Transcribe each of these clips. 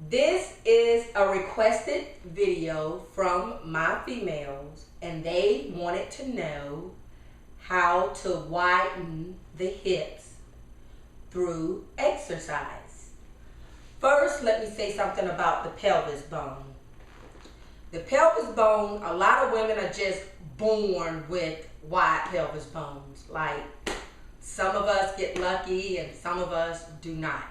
This is a requested video from my females, and they wanted to know how to widen the hips through exercise. First, let me say something about the pelvis bone. The pelvis bone, a lot of women are just born with wide pelvis bones. Like, some of us get lucky and some of us do not.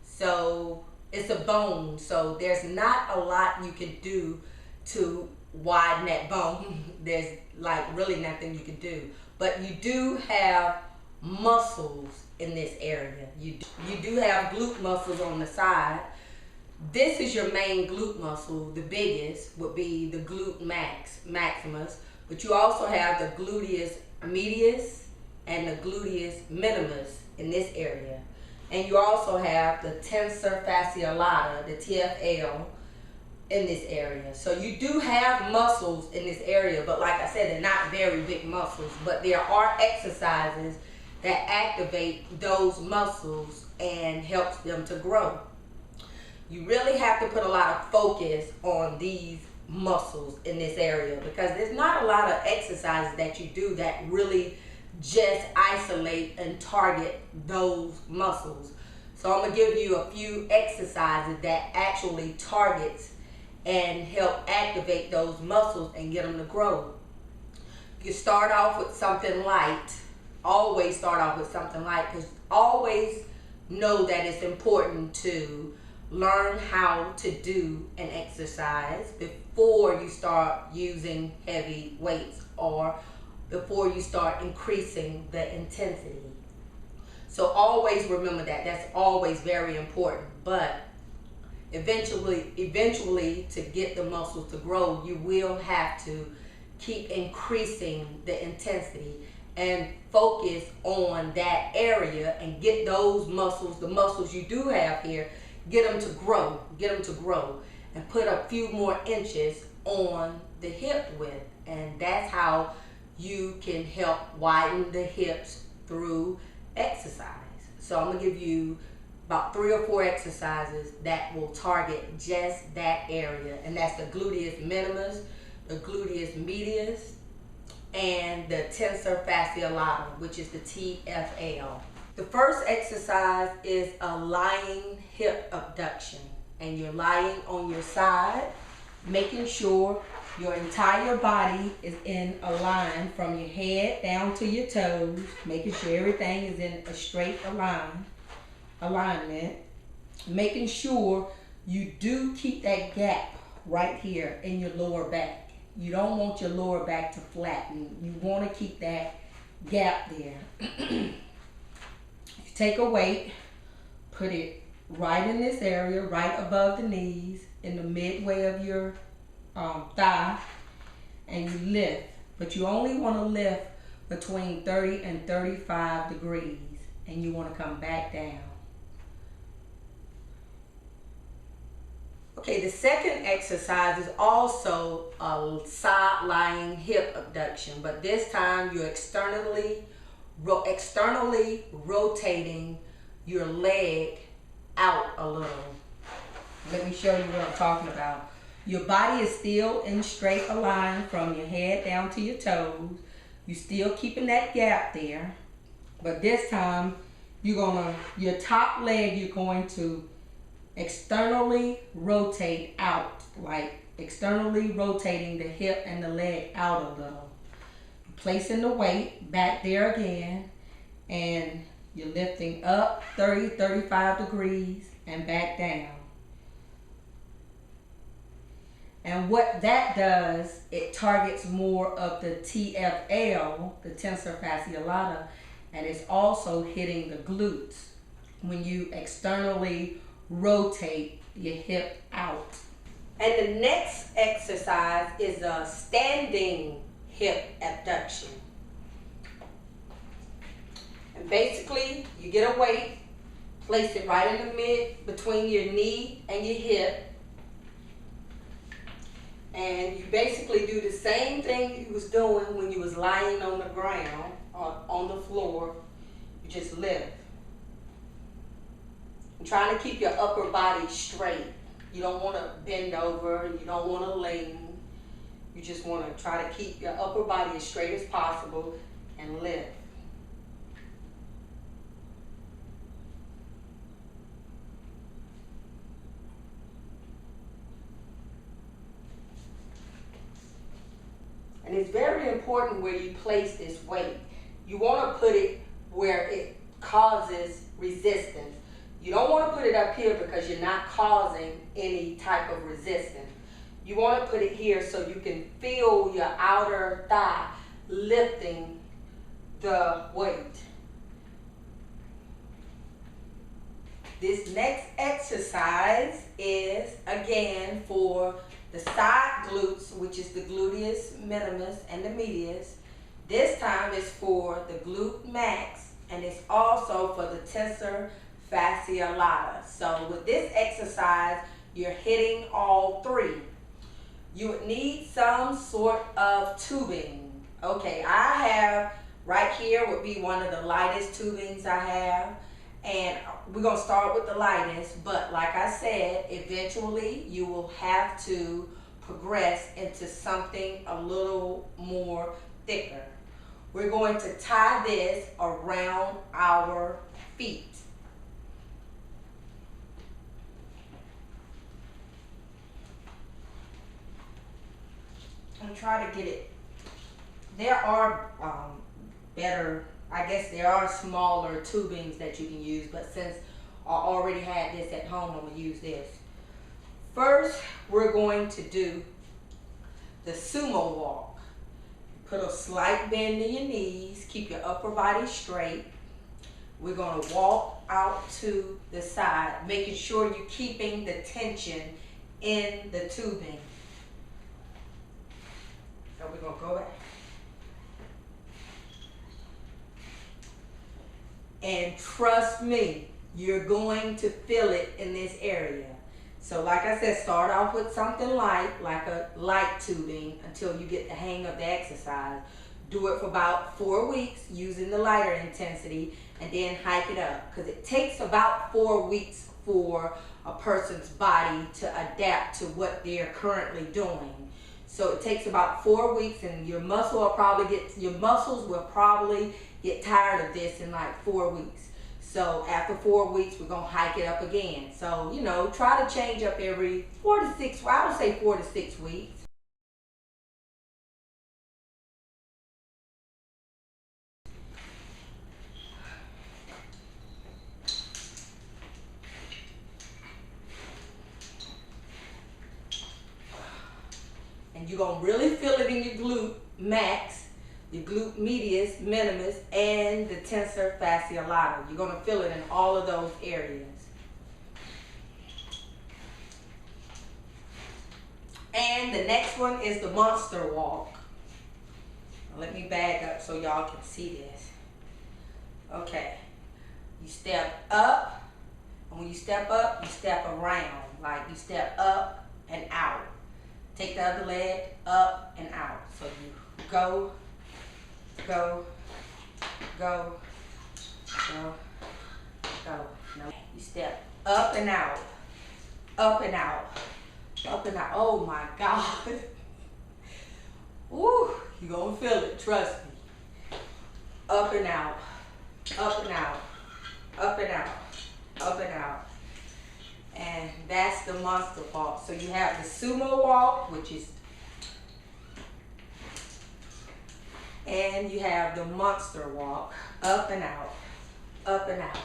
So it's a bone, so there's not a lot you can do to widen that bone. There's like really nothing you can do. But you do have muscles in this area. You do have glute muscles on the side. This is your main glute muscle. The biggest would be the glute maximus. But you also have the gluteus medius and the gluteus minimus in this area. And you also have the tensor fasciolata, the TFL, in this area. So you do have muscles in this area, but like I said, they're not very big muscles. But there are exercises that activate those muscles and helps them to grow. You really have to put a lot of focus on these muscles in this area, because there's not a lot of exercises that you do that really just isolate and target those muscles. So I'm gonna give you a few exercises that actually targets and help activate those muscles and get them to grow. You start off with something light. Always start off with something light, because always know that it's important to learn how to do an exercise before you start using heavy weights or before you start increasing the intensity. So always remember that. That's always very important. But eventually to get the muscles to grow, you will have to keep increasing the intensity and focus on that area and get those muscles, the muscles you do have here, get them to grow, and put a few more inches on the hip width. And that's how you can help widen the hips through exercise. So I'm gonna give you about 3 or 4 exercises that will target just that area, and that's the gluteus minimus, the gluteus medius, and the tensor fasciolata, which is the TFL. The first exercise is a lying hip abduction, and you're lying on your side, making sure your entire body is in a line from your head down to your toes, making sure everything is in a straight alignment, making sure you do keep that gap right here in your lower back. You don't want your lower back to flatten. You want to keep that gap there. You take a weight, put it right in this area, right above the knees, in the midway of your thigh, and you lift. But you only want to lift between 30 and 35 degrees, and you want to come back down. Okay, the second exercise is also a side lying hip abduction, but this time you're externally rotating your leg out a little. Let me show you what I'm talking about. Your body is still in straight line from your head down to your toes. You're still keeping that gap there, but this time your top leg, you're going to externally rotate out, like externally rotating the hip and the leg out a little. Placing the weight back there again, and you're lifting up 35 degrees and back down. And what that does, it targets more of the TFL, the tensor fasciolata, and it's also hitting the glutes when you externally rotate your hip out. And the next exercise is a standing hip abduction. And basically, you get a weight, place it right in the mid between your knee and your hip, and you basically do the same thing you was doing when you was lying on the ground or on the floor. You just lift. I'm trying to keep your upper body straight. You don't want to bend over. You don't want to lean. You just want to try to keep your upper body as straight as possible and lift. And it's very important where you place this weight. You want to put it where it causes resistance. You don't want to put it up here because you're not causing any type of resistance. You want to put it here so you can feel your outer thigh lifting the weight. This next exercise is again for the side glutes, which is the gluteus minimus and the medius. This time it's for the glute max, and it's also for the tensor fascia lata. So with this exercise, you're hitting all three. You would need some sort of tubing. Okay, I have right here would be one of the lightest tubings I have. And we're going to start with the lightest, but like I said, eventually you will have to progress into something a little more thicker. We're going to tie this around our feet. And try to get it. There are better, I guess there are smaller tubings that you can use, but since I already had this at home, I'm going to use this. First, we're going to do the sumo walk. Put a slight bend in your knees, keep your upper body straight. We're going to walk out to the side, making sure you're keeping the tension in the tubing. So we're going to go back. And trust me, you're going to feel it in this area. So like I said, start off with something light, like a light tubing, until you get the hang of the exercise. Do it for about 4 weeks using the lighter intensity, and then hike it up. Because it takes about 4 weeks for a person's body to adapt to what they're currently doing. So it takes about 4 weeks, and your muscles will probably get tired of this in like 4 weeks. So after 4 weeks, we're gonna hike it up again. So, you know, try to change up every 4 to 6, well, I would say 4 to 6 weeks. And you're gonna really feel it in your glute max, your glute medius, minimus, and the tensor fascia lata. You're going to feel it in all of those areas. And the next one is the monster walk. Now let me back up so y'all can see this. Okay. You step up, and when you step up, you step around. Like you step up and out. Take the other leg up and out. So you go, go, go, go, go. No. You step up and out, up and out, up and out. Oh my God. Woo, you're gonna feel it, trust me. Up and out, up and out, up and out, up and out. And that's the monster walk. So you have the sumo walk, which is, and you have the monster walk, up and out, up and out,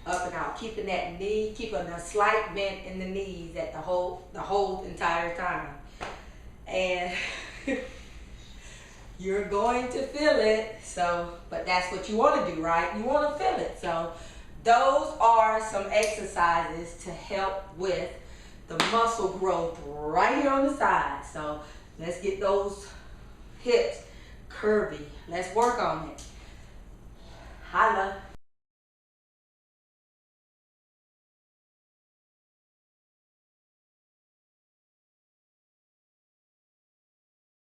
up and out. Keeping that knee, keeping a slight bend in the knees at the whole entire time. And you're going to feel it. So, but that's what you want to do, right? You want to feel it. So those are some exercises to help with the muscle growth right here on the side. So let's get those hips curvy. Let's work on it. Holla.